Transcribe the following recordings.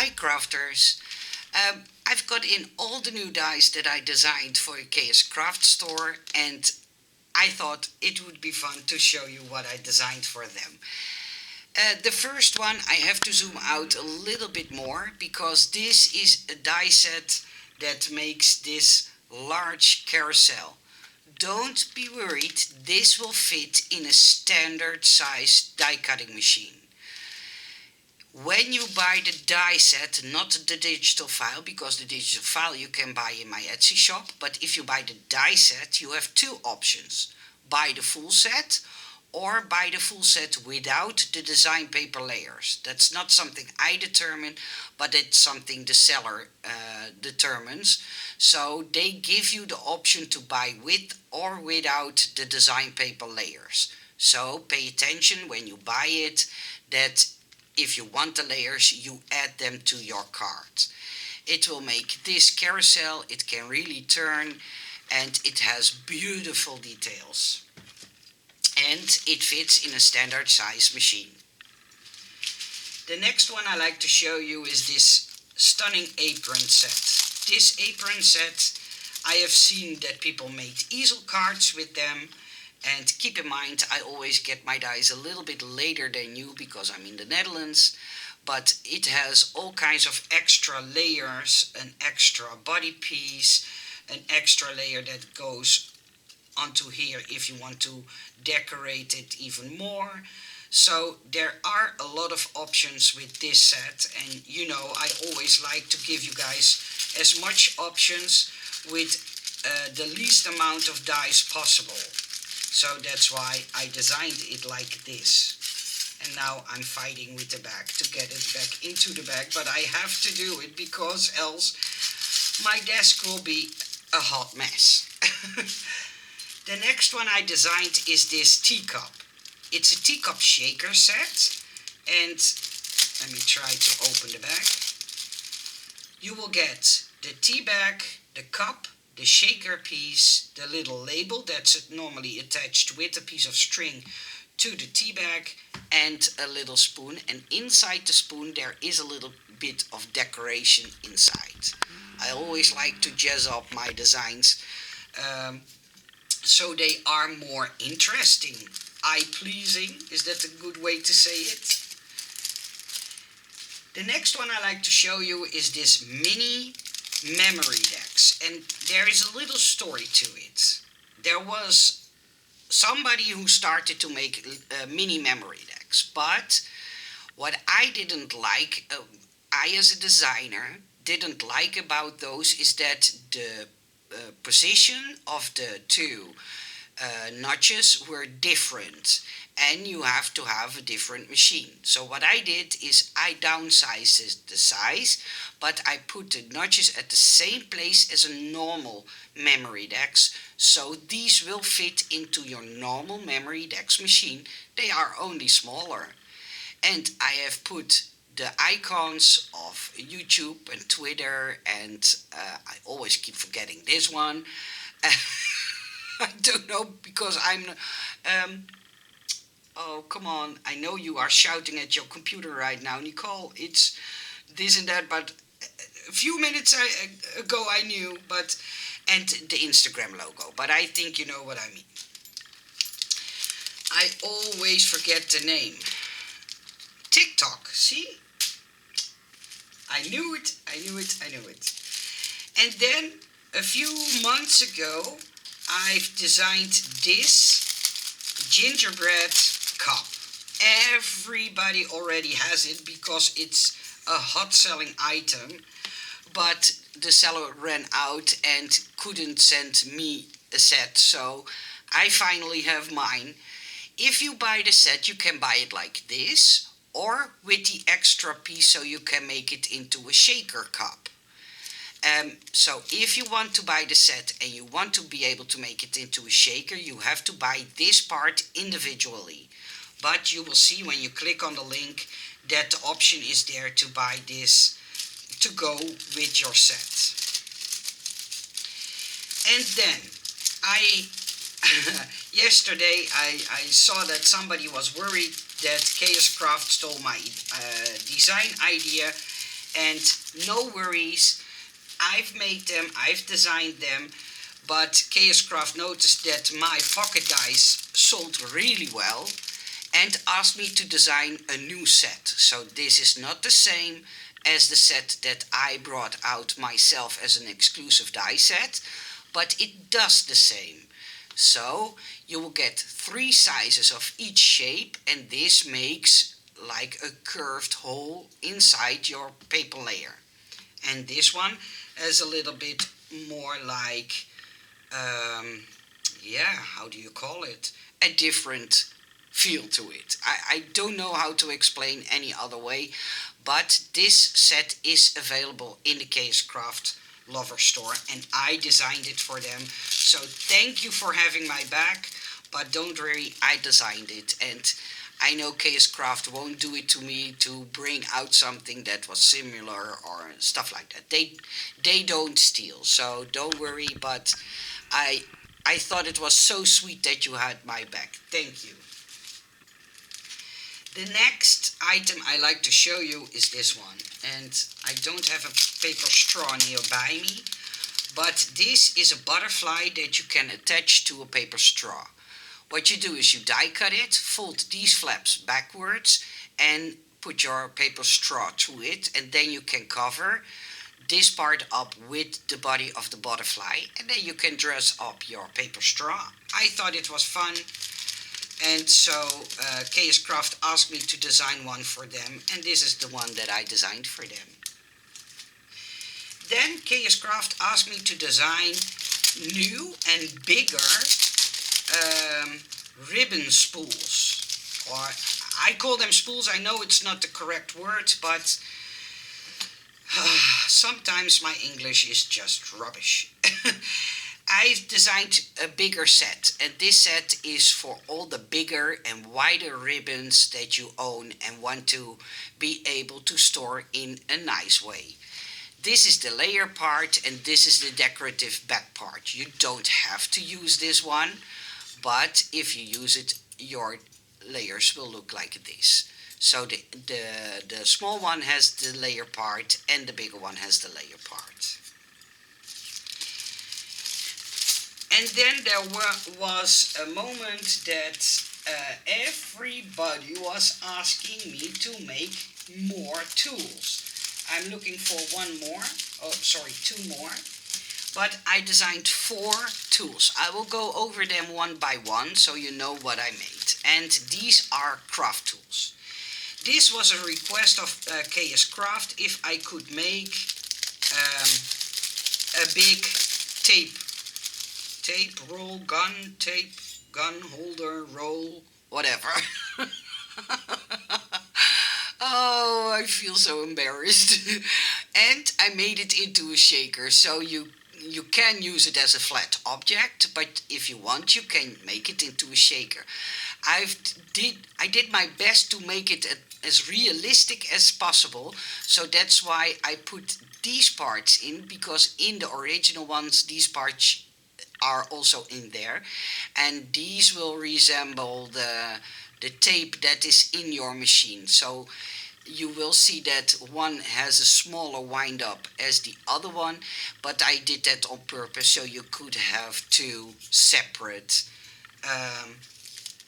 Hi crafters! I've got in all the new dies that I designed for the Kscraft store, and I thought it would be fun to show you what I designed for them. The first one I have to zoom out a little bit more because this is a die set that makes this large carousel. Don't be worried, this will fit in a standard size die cutting machine. When you buy the die set, not the digital file, because the digital file you can buy in my Etsy shop, but if you buy the die set, you have two options. Buy the full set or buy the full set without the design paper layers. That's not something I determine, but it's something the seller determines. So they give you the option to buy with or without the design paper layers. So pay attention when you buy it that if you want the layers, you add them to your cart. It will make this carousel, it can really turn, and it has beautiful details. And it fits in a standard size machine. The next one I like to show you is this stunning apron set. This apron set, I have seen that people made easel cards with them. And keep in mind, I always get my dies a little bit later than you because I'm in the Netherlands. But it has all kinds of extra layers, an extra body piece, an extra layer that goes onto here if you want to decorate it even more. So there are a lot of options with this set. And you know, I always like to give you guys as much options with the least amount of dies possible. So that's why I designed it like this. And now I'm fighting with the bag to get it back into the bag, but I have to do it because else my desk will be a hot mess. The next one I designed is this teacup. It's a teacup shaker set, and let me try to open the bag. You will get the tea bag, the cup, the shaker piece, the little label that's normally attached with a piece of string to the tea bag, and a little spoon. And inside the spoon there is a little bit of decoration inside. I always like to jazz up my designs so they are more interesting. Eye-pleasing, is that a good way to say it? The next one I like to show you is this mini memory decks, and there is a little story to it. There was somebody who started to make mini memory decks, but what I didn't like, I as a designer didn't like about those is that the position of the two notches were different, and you have to have a different machine. So what I did is I downsized the size, but I put the notches at the same place as a normal memory decks, so these will fit into your normal memory decks machine. They are only smaller. And I have put the icons of YouTube and Twitter, and I always keep forgetting this one. I don't know because I'm oh, come on. I know you are shouting at your computer right now. Nicole, it's this and that, but a few minutes ago I knew, but, and the Instagram logo, but I think you know what I mean. I always forget the name. TikTok, see? I knew it. And then, a few months ago, I've designed this Gingerbread Cup. Everybody already has it because it's a hot selling item, but the seller ran out and couldn't send me a set, so I finally have mine. If you buy the set, you can buy it like this, or with the extra piece so you can make it into a shaker cup. So if you want to buy the set and you want to be able to make it into a shaker, you have to buy this part individually. But you will see when you click on the link that the option is there to buy this to go with your set. And then yesterday I saw that somebody was worried that Kscraft stole my design idea, And no worries, I've made them, I've designed them, but Kscraft noticed that my pocket dies sold really well and asked me to design a new set. So this is not the same as the set that I brought out myself as an exclusive die set, but it does the same. So you will get 3 sizes of each shape, and this makes like a curved hole inside your paper layer. And this one has a little bit more like, how do you call it? A different feel to it. I don't know how to explain any other way, but this set is available in the Kscraft Lovers Store, and I designed it for them. So thank you for having my back, but don't worry, I designed it, and I know Kscraft won't do it to me to bring out something that was similar or stuff like that. They don't steal, so don't worry. But I thought it was so sweet that you had my back. Thank you. The next item I like to show you is this one, and I don't have a paper straw nearby me, but this is a butterfly that you can attach to a paper straw. What you do is you die cut it, fold these flaps backwards, and put your paper straw through it, and then you can cover this part up with the body of the butterfly, and then you can dress up your paper straw. I thought it was fun, and so Kscraft asked me to design one for them, and this is the one that I designed for them. Then Kscraft asked me to design new and bigger ribbon spools, or I call them spools. I know it's not the correct word, but sometimes my English is just rubbish. I've designed a bigger set, and this set is for all the bigger and wider ribbons that you own and want to be able to store in a nice way. This is the layer part, and this is the decorative back part. You don't have to use this one, but if you use it, your layers will look like this. So the small one has the layer part, and the bigger one has the layer part. And then there was a moment that everybody was asking me to make more tools. I'm looking for two more. But I designed 4 tools. I will go over them one by one so you know what I made. And these are craft tools. This was a request of Kscraft if I could make a big tape gun holder, roll, whatever. Oh, I feel so embarrassed. And I made it into a shaker, so you can use it as a flat object, but if you want, you can make it into a shaker. I did my best to make it as realistic as possible, so that's why I put these parts in, because in the original ones these parts are also in there, and these will resemble the tape that is in your machine. So you will see that one has a smaller wind up as the other one, but I did that on purpose so you could have 2 separate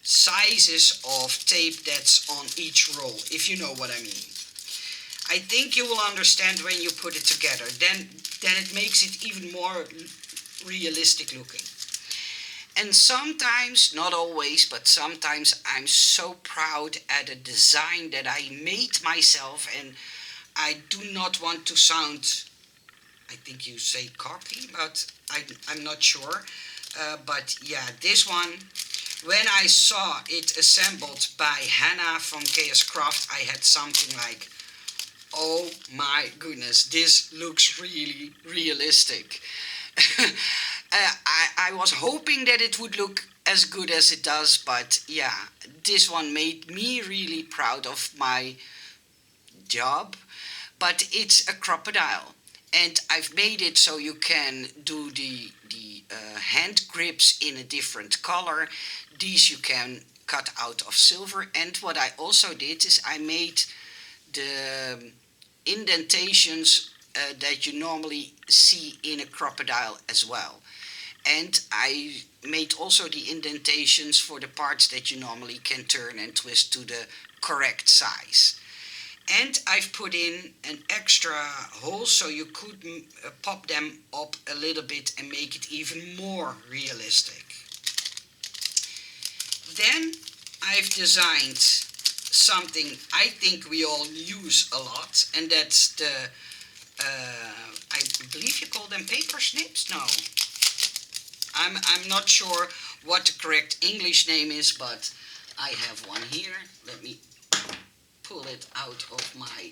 sizes of tape that's on each roll, if you know what I mean. I think you will understand when you put it together. Then it makes it even more realistic looking. And sometimes, not always, but sometimes I'm so proud at a design that I made myself, and I do not want to sound, I think you say cocky, but I'm not sure. But yeah, this one, when I saw it assembled by Hannah from Kscraft, I had something like, oh my goodness, this looks really realistic. I was hoping that it would look as good as it does, but yeah, this one made me really proud of my job. But it's a crocodile, and I've made it so you can do the hand grips in a different color. These you can cut out of silver, and what I also did is I made the indentations that you normally see in a crocodile as well. And I made also the indentations for the parts that you normally can turn and twist to the correct size. And I've put in an extra hole so you could pop them up a little bit and make it even more realistic. Then I've designed something I think we all use a lot, and that's the, I believe you call them paper snips? No. I'm not sure what the correct English name is, but I have one here. Let me pull it out of my...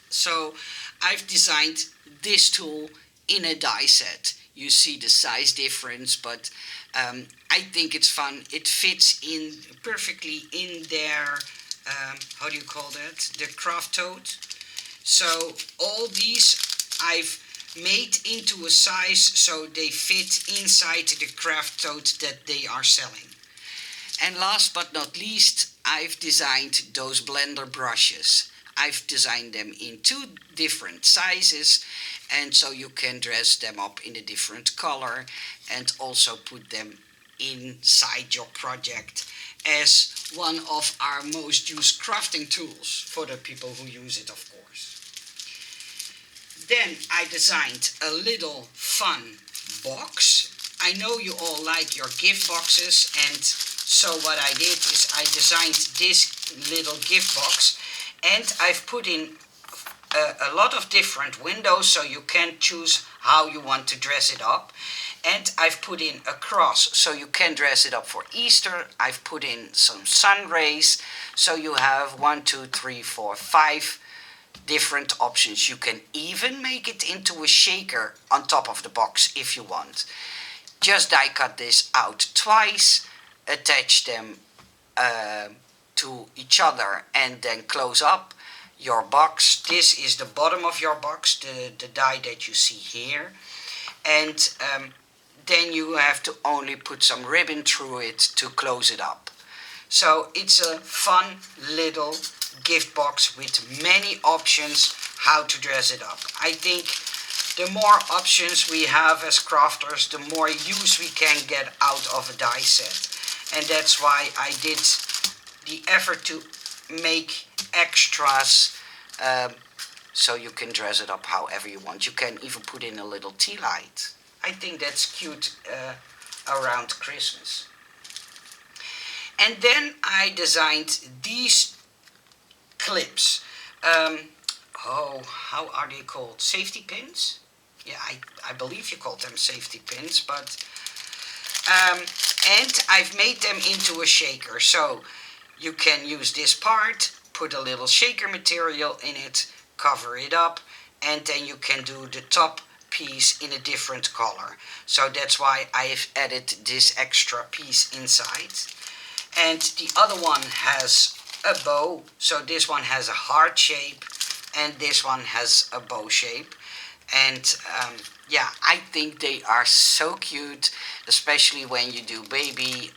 So I've designed this tool in a die set. You see the size difference, but I think it's fun. It fits in perfectly in their, how do you call that? The craft tote. So all these I've made into a size so they fit inside the craft tote that they are selling. And last but not least, I've designed those blender brushes. I've designed them in 2 different sizes, and so you can dress them up in a different color and also put them inside your project as one of our most used crafting tools for the people who use it, of course. Then I designed a little fun box. I know you all like your gift boxes, and so what I did is I designed this little gift box, and I've put in a lot of different windows so you can choose how you want to dress it up. And I've put in a cross so you can dress it up for Easter. I've put in some sun rays, so you have 1, 2, 3, 4, 5 different options. You can even make it into a shaker on top of the box if you want. Just die cut this out twice, attach them to each other, and then close up your box. This is the bottom of your box, the die that you see here. And then you have to only put some ribbon through it to close it up. So it's a fun little gift box with many options how to dress it up. I think the more options we have as crafters, the more use we can get out of a die set. And that's why I did the effort to make extras so you can dress it up however you want. You can even put in a little tea light. I think that's cute around Christmas. And then I designed these clips. How are they called? Safety pins? Yeah, I believe you call them safety pins, but and I've made them into a shaker. So you can use this part, put a little shaker material in it, cover it up, and then you can do the top piece in a different color. So that's why I've added this extra piece inside. And the other one has a bow. So this one has a heart shape and this one has a bow shape. And yeah, I think they are so cute, especially when you do baby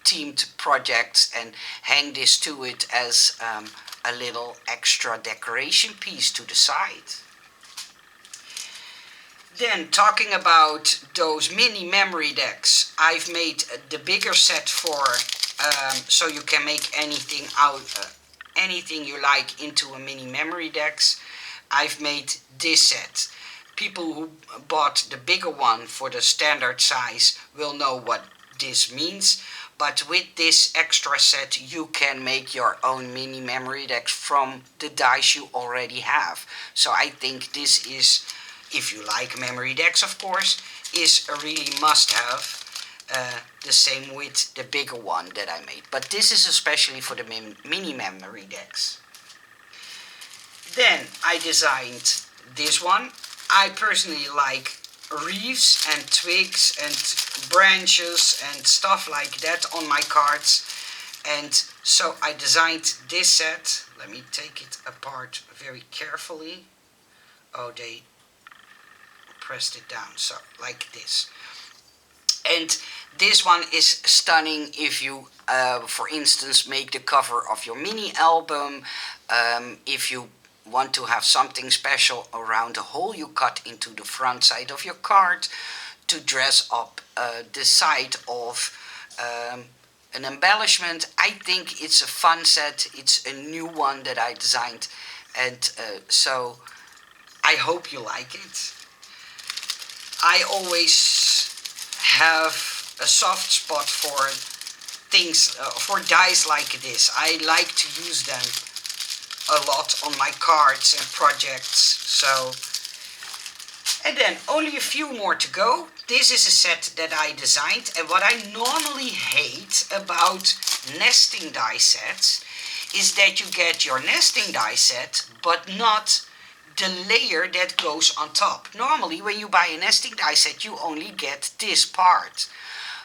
themed projects and hang this to it as a little extra decoration piece to the side. Then, talking about those mini memory decks, I've made the bigger set for so you can make anything out, anything you like into a mini memory decks. I've made this set. People who bought the bigger one for the standard size will know what this means. But with this extra set, you can make your own mini memory decks from the dice you already have. So I think this is, if you like memory decks, of course, is a really must-have. The same with the bigger one that I made. But this is especially for the mini memory decks. Then I designed this one. I personally like leaves and twigs and branches and stuff like that on my cards. And so I designed this set. Let me take it apart very carefully. Oh, they pressed it down, so like this. And this one is stunning if you, for instance, make the cover of your mini album, if you want to have something special around the hole you cut into the front side of your card to dress up the side of an embellishment, I think it's a fun set. It's a new one that I designed, and so I hope you like it. I always have a soft spot for things, for dies like this. I like to use them a lot on my cards and projects. So, and then only a few more to go. This is a set that I designed, and what I normally hate about nesting die sets is that you get your nesting die set but not the layer that goes on top. Normally when you buy a nesting die set you only get this part,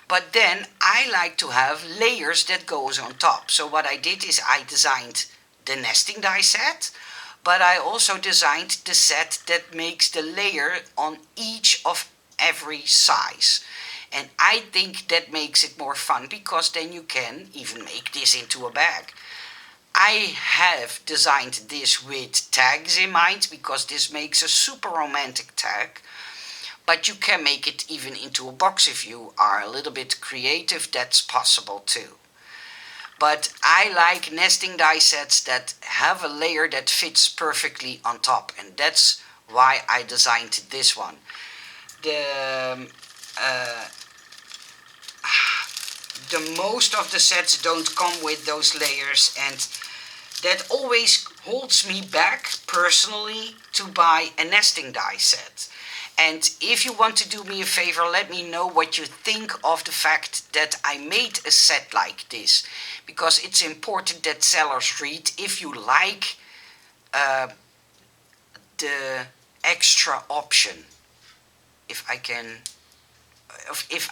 but then I like to have layers that goes on top. So what I did is I designed the nesting die set, but I also designed the set that makes the layer on each of every size. And I think that makes it more fun, because then you can even make this into a bag. I have designed this with tags in mind, because this makes a super romantic tag. But you can make it even into a box if you are a little bit creative. That's possible too. But I like nesting die sets that have a layer that fits perfectly on top, and that's why I designed this one. The most of the sets don't come with those layers, and that always holds me back personally to buy a nesting die set. And if you want to do me a favor, let me know what you think of the fact that I made a set like this, because it's important that sellers read if you like the extra option. If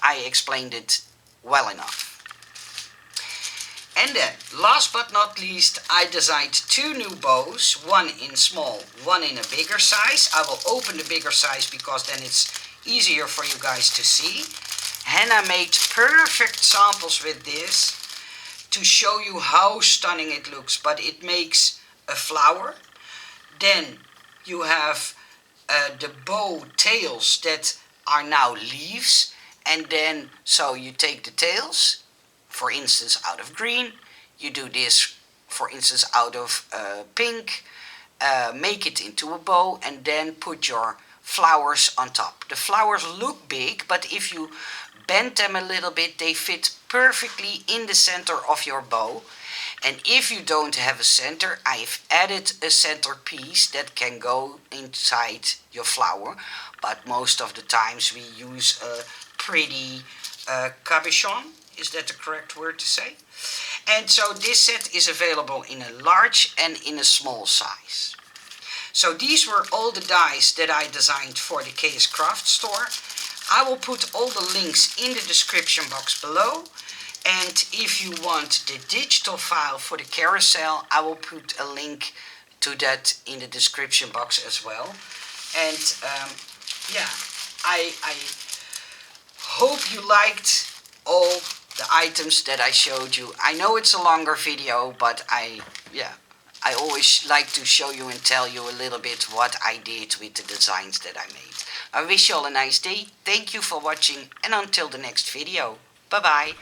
I explained it well enough. And then, last but not least, I designed two new bows, one in small, one in a bigger size. I will open the bigger size because then it's easier for you guys to see. Hannah made perfect samples with this to show you how stunning it looks, but it makes a flower. Then you have the bow tails that are now leaves, and then so you take the tails, for instance out of green, you do this for instance out of pink, make it into a bow, and then put your flowers on top. The flowers look big, but if you bend them a little bit they fit perfectly in the center of your bow. And if you don't have a center, I've added a center piece that can go inside your flower, but most of the times we use a pretty cabochon. Is that the correct word to say? And so this set is available in a large and in a small size. So these were all the dies that I designed for the Kscraft store. I will put all the links in the description box below. And if you want the digital file for the carousel, I will put a link to that in the description box as well. And yeah, I hope you liked all the items that I showed you. I know it's a longer video, but I always like to show you and tell you a little bit what I did with the designs that I made. I wish you all a nice day. Thank you for watching, and until the next video. Bye bye.